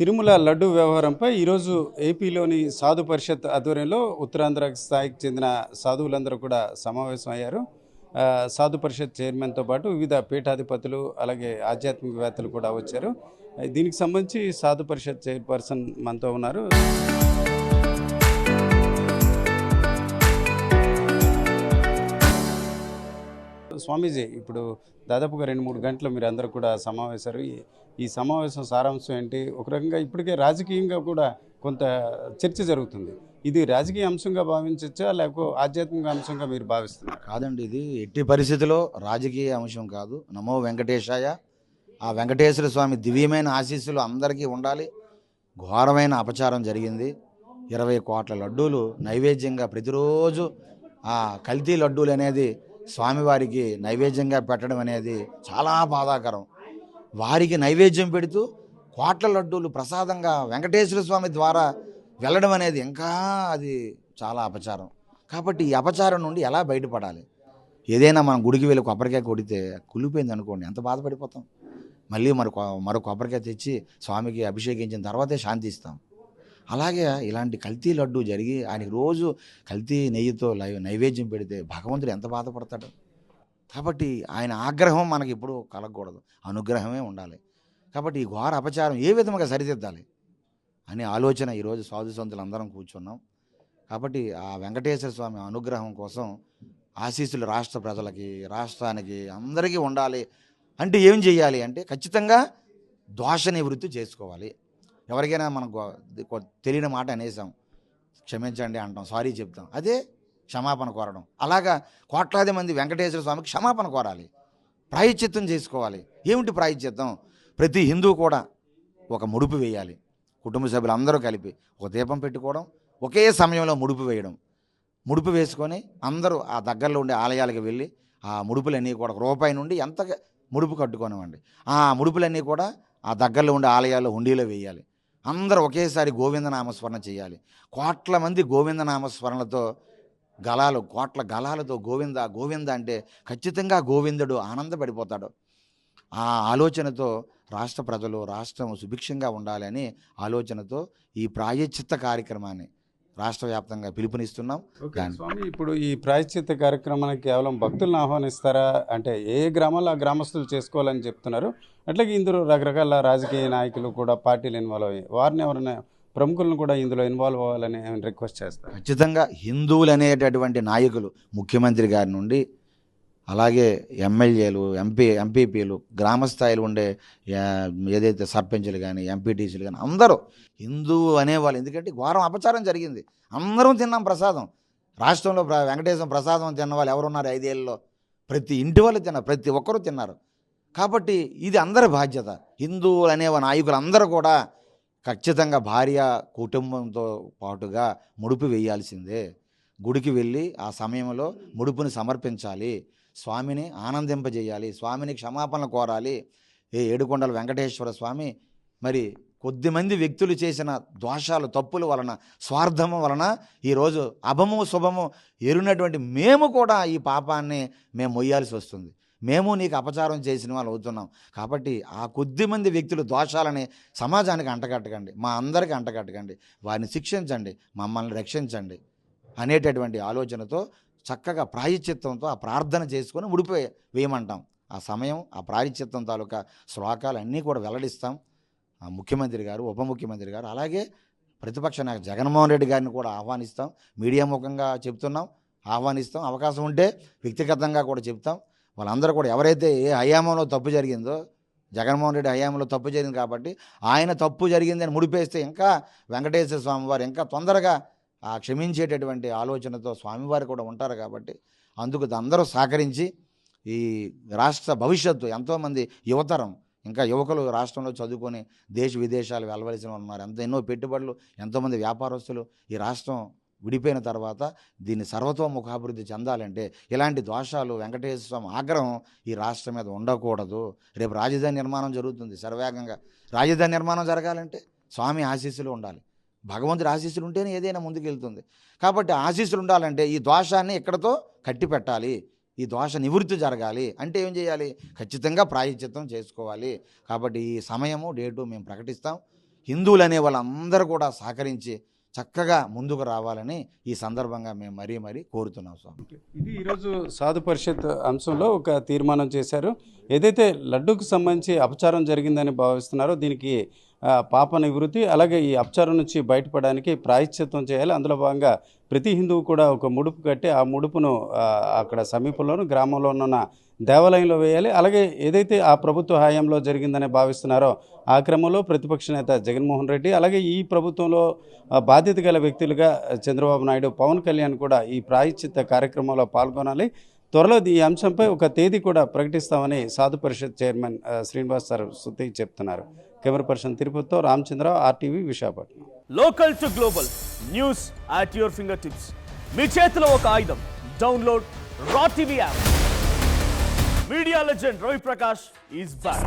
తిరుమల లడ్డు వ్యవహారంపై ఈరోజు ఏపీలోని సాధు పరిషత్ ఆధ్వర్యంలో ఉత్తరాంధ్ర స్థాయికి చెందిన సాధువులందరూ కూడా సమావేశం అయ్యారు. సాధు పరిషత్ చైర్మన్తో పాటు వివిధ పీఠాధిపతులు అలాగే ఆధ్యాత్మికవేత్తలు కూడా వచ్చారు. దీనికి సంబంధించి సాధు పరిషత్ చైర్పర్సన్ మనతో ఉన్నారు. స్వామీజీ, ఇప్పుడు దాదాపుగా 2-3 గంటలు మీరు అందరూ కూడా సమావేశారు. ఈ సమావేశం సారాంశం ఏంటి? ఒక రకంగా ఇప్పటికే రాజకీయంగా కూడా కొంత చర్చ జరుగుతుంది. ఇది రాజకీయ అంశంగా భావించవచ్చా, లేకపోతే ఆధ్యాత్మిక అంశంగా మీరు భావిస్తున్నారు? కాదండి, ఇది ఎట్టి పరిస్థితిలో రాజకీయ అంశం కాదు. నమో వెంకటేశాయ. ఆ వెంకటేశ్వర స్వామి దివ్యమైన ఆశీస్సులు అందరికీ ఉండాలి. ఘోరమైన అపచారం జరిగింది. 20 కోట్ల లడ్డూలు నైవేద్యంగా ప్రతిరోజు ఆ కల్తీ లడ్డూలు అనేది స్వామివారికి నైవేద్యంగా పెట్టడం అనేది చాలా బాధాకరం. వారికి నైవేద్యం పెడుతూ కోట్ల లడ్డూలు ప్రసాదంగా వెంకటేశ్వర స్వామి ద్వారా వెళ్ళడం అనేది ఇంకా అది చాలా అపచారం. కాబట్టి ఈ అపచారం నుండి ఎలా బయటపడాలి? ఏదైనా మనం గుడికి వెళ్ళి కొబ్బరికాయ కొడితే కులిపోయింది అనుకోండి, ఎంత బాధపడిపోతాం. మళ్ళీ మరో కొబ్బరికాయ తెచ్చి స్వామికి అభిషేకించిన తర్వాతే శాంతి ఇస్తాం. అలాగే ఇలాంటి కల్తీ లడ్డు జరిగి ఆయనకి రోజు కల్తీ నెయ్యితో నైవేద్యం పెడితే భగవంతుడు ఎంత బాధపడతాడు. కాబట్టి ఆయన ఆగ్రహం మనకి ఇప్పుడు కలగకూడదు, అనుగ్రహమే ఉండాలి. కాబట్టి ఈ ఘోర అపచారం ఏ విధంగా సరిదిద్దాలి అనే ఆలోచన ఈరోజు సాధు సంతులు అందరం కూర్చున్నాం. కాబట్టి ఆ వెంకటేశ్వర స్వామి అనుగ్రహం కోసం ఆశీస్సులు రాష్ట్ర ప్రజలకి, రాష్ట్రానికి అందరికీ ఉండాలి. అంటే ఏం చేయాలి అంటే ఖచ్చితంగా దోష నివృత్తి చేసుకోవాలి. ఎవరికైనా మనం తెలియని మాట అనేసాం, క్షమించండి అంటాం, సారీ చెప్తాం, అదే క్షమాపణ కోరడం. అలాగా కోట్లాది మంది వెంకటేశ్వర స్వామికి క్షమాపణ కోరాలి, ప్రాయశ్చిత్తం చేసుకోవాలి. ఏమిటి ప్రాయశ్చిత్తం? ప్రతి హిందువు కూడా ఒక ముడుపు వేయాలి. కుటుంబ సభ్యులు అందరూ కలిపి ఒక దీపం పెట్టుకోవడం, ఒకే సమయంలో ముడుపు వేయడం. ముడుపు వేసుకొని అందరూ ఆ దగ్గరలో ఉండే ఆలయాలకు వెళ్ళి ఆ ముడుపులన్నీ కూడా రూపాయి నుండి ఎంత ముడుపు కట్టుకోనివ్వండి, ఆ ముడుపులన్నీ కూడా ఆ దగ్గరలో ఉండే ఆలయాల్లో హుండీలో వేయాలి. అందరూ ఒకేసారి గోవిందనామస్మరణ చేయాలి. కోట్ల మంది గోవిందనామస్మరణలతో కోట్ల గలాలతో గోవింద గోవింద అంటే ఖచ్చితంగా గోవిందుడు ఆనందపడిపోతాడు. ఆ ఆలోచనతో రాష్ట్ర ప్రజలు, రాష్ట్రం సుభిక్షంగా ఉండాలని ఆలోచనతో ఈ ప్రాయశ్చిత్త కార్యక్రమాన్ని రాష్ట్ర వ్యాప్తంగా పిలుపునిస్తున్నాం. స్వామి, ఇప్పుడు ఈ ప్రాయశ్చిత్త కార్యక్రమానికి కేవలం భక్తులను ఆహ్వానిస్తారా? అంటే ఏ గ్రామాల్లో ఆ గ్రామస్తులు చేసుకోవాలని చెప్తున్నారు. అట్లాగే ఇందులో రకరకాల రాజకీయ నాయకులు కూడా పార్టీలు ఇన్వాల్వ్ అయ్యి వారిని ఎవరైనా ప్రముఖులను కూడా ఇందులో ఇన్వాల్వ్ అవ్వాలని రిక్వెస్ట్ చేస్తారు. ఖచ్చితంగా హిందువులు అనేటటువంటి నాయకులు, ముఖ్యమంత్రి గారి నుండి అలాగే ఎమ్మెల్యేలు, ఎంపీపీలు, గ్రామస్థాయిలో ఉండే ఏదైతే సర్పంచులు కానీ, ఎంపీటీసీలు కానీ అందరూ హిందువు అనేవాళ్ళు. ఎందుకంటే ఘోరం అపచారం జరిగింది. అందరం తిన్నాం ప్రసాదం. రాష్ట్రంలో వెంకటేశ్వర ప్రసాదం తిన్న వాళ్ళు ఎవరున్నారు? 5 ఏళ్ళలో ప్రతి ఇంటి వాళ్ళు తిన్నారు, ప్రతి ఒక్కరూ తిన్నారు. కాబట్టి ఇది అందరి బాధ్యత. హిందువులు అనే నాయకులు అందరూ కూడా ఖచ్చితంగా భార్య కుటుంబంతో పాటుగా ముడుపు వేయాల్సిందే. గుడికి వెళ్ళి ఆ సమయంలో ముడుపుని సమర్పించాలి, స్వామిని ఆనందింపజేయాలి, స్వామిని క్షమాపణ కోరాలి. ఏడుకొండల వెంకటేశ్వర స్వామి మరి కొద్దిమంది వ్యక్తులు చేసిన దోషాలు, తప్పుల వలన, స్వార్థము వలన ఈరోజు అభము శుభము ఎరునటువంటి మేము కూడా ఈ పాపాన్ని మేము మొయ్యాల్సి వస్తుంది. మేము నీకు అపచారం చేసిన వాళ్ళు అవుతున్నాం. కాబట్టి ఆ కొద్దిమంది వ్యక్తులు దోషాలని సమాజానికి అంటగట్టకండి, మా అందరికీ అంటగట్టకండి, వారిని శిక్షించండి, మమ్మల్ని రక్షించండి అనేటటువంటి ఆలోచనతో చక్కగా ప్రాయశ్చిత్తంతో ఆ ప్రార్థన చేసుకొని ముడిపి వేయమంటాం. ఆ సమయం ఆ ప్రాయశ్చిత్తం తాలూకా శ్లోకాలు అన్నీ కూడా వెల్లడిస్తాం. ఆ ముఖ్యమంత్రి గారు, ఉప ముఖ్యమంత్రి గారు, అలాగే ప్రతిపక్ష నాయకుడు జగన్మోహన్ రెడ్డి గారిని కూడా ఆహ్వానిస్తాం. మీడియా ముఖంగా చెప్తున్నాం, ఆహ్వానిస్తాం. అవకాశం ఉంటే వ్యక్తిగతంగా కూడా చెప్తాం. వాళ్ళందరూ కూడా ఎవరైతే ఏ హయాంలో తప్పు జరిగిందో, జగన్మోహన్ రెడ్డి హయాంలో తప్పు జరిగింది కాబట్టి ఆయన తప్పు జరిగిందని ముడిపేస్తే ఇంకా వెంకటేశ్వర స్వామి వారు ఇంకా తొందరగా ఆ క్షమించేటటువంటి ఆలోచనతో స్వామివారు కూడా ఉంటారు. కాబట్టి అందుకు అందరూ సహకరించి ఈ రాష్ట్ర భవిష్యత్తు, ఎంతోమంది యువతరం, ఇంకా యువకులు రాష్ట్రంలో చదువుకొని దేశ విదేశాలు వెళ్ళవలసిన ఉన్నారు. ఎన్నో పెట్టుబడులు, ఎంతోమంది వ్యాపారస్తులు ఈ రాష్ట్రం విడిపోయిన తర్వాత దీన్ని సర్వతోముఖాభివృద్ధి చెందాలంటే ఇలాంటి దోషాలు, వెంకటేశ్వర స్వామి ఆగ్రహం ఈ రాష్ట్రం మీద ఉండకూడదు. రేపు రాజధాని నిర్మాణం జరుగుతుంది శరవేగంగా. రాజధాని నిర్మాణం జరగాలంటే స్వామి ఆశీస్సులు ఉండాలి, భగవంతుడి ఆశీస్సులు ఉంటేనే ఏదైనా ముందుకెళ్తుంది. కాబట్టి ఆశీస్సులు ఉండాలంటే ఈ దోషాన్ని ఇక్కడతో కట్టి పెట్టాలి. ఈ దోష నివృత్తి జరగాలి అంటే ఏం చేయాలి? ఖచ్చితంగా ప్రాయశ్చిత్తం చేసుకోవాలి. కాబట్టి ఈ సమయము, డేటు మేము ప్రకటిస్తాం. హిందువులు అనే వాళ్ళందరూ కూడా సహకరించి చక్కగా ముందుకు రావాలని ఈ సందర్భంగా మేము మరీ కోరుతున్నాం స్వామి. ఇది ఈరోజు సాధు పరిషత్ అంశంలో ఒక తీర్మానం చేశారు. ఏదైతే లడ్డూకు సంబంధించి అపచారం జరిగిందని భావిస్తున్నారో దీనికి పాప నివృత్తి, అలాగే ఈ అపచారం నుంచి బయటపడడానికి ప్రాయశ్చిత్తం చేయాలి. అందులో భాగంగా ప్రతి హిందువు కూడా ఒక ముడుపు కట్టి ఆ ముడుపును అక్కడ సమీపంలోను గ్రామంలో ఉన్న దేవాలయంలో వేయాలి. అలాగే ఏదైతే ఆ ప్రభుత్వ హయాంలో జరిగిందని భావిస్తున్నారో ఆ క్రమంలో ప్రతిపక్ష నేత జగన్మోహన్ రెడ్డి, అలాగే ఈ ప్రభుత్వంలో బాధ్యత గల వ్యక్తులుగా చంద్రబాబు నాయుడు, పవన్ కళ్యాణ్ కూడా ఈ ప్రాయశ్చిత్త కార్యక్రమంలో పాల్గొనాలి. త్వరలో ఈ అంశంపై ఒక తేదీ కూడా ప్రకటిస్తామని సాధు పరిషత్ చైర్మన్ శ్రీనివాస్ సార్ శృతి చెప్తున్నారు. కెమెరా పర్సన్ తిరుపతితో Ramachandra, RTV, Visakhapatnam. Local to global news at your fingertips. మీ చేతిలో ఒక ఆయుధం. Download raw TV app. Media legend Ravi Prakash is back.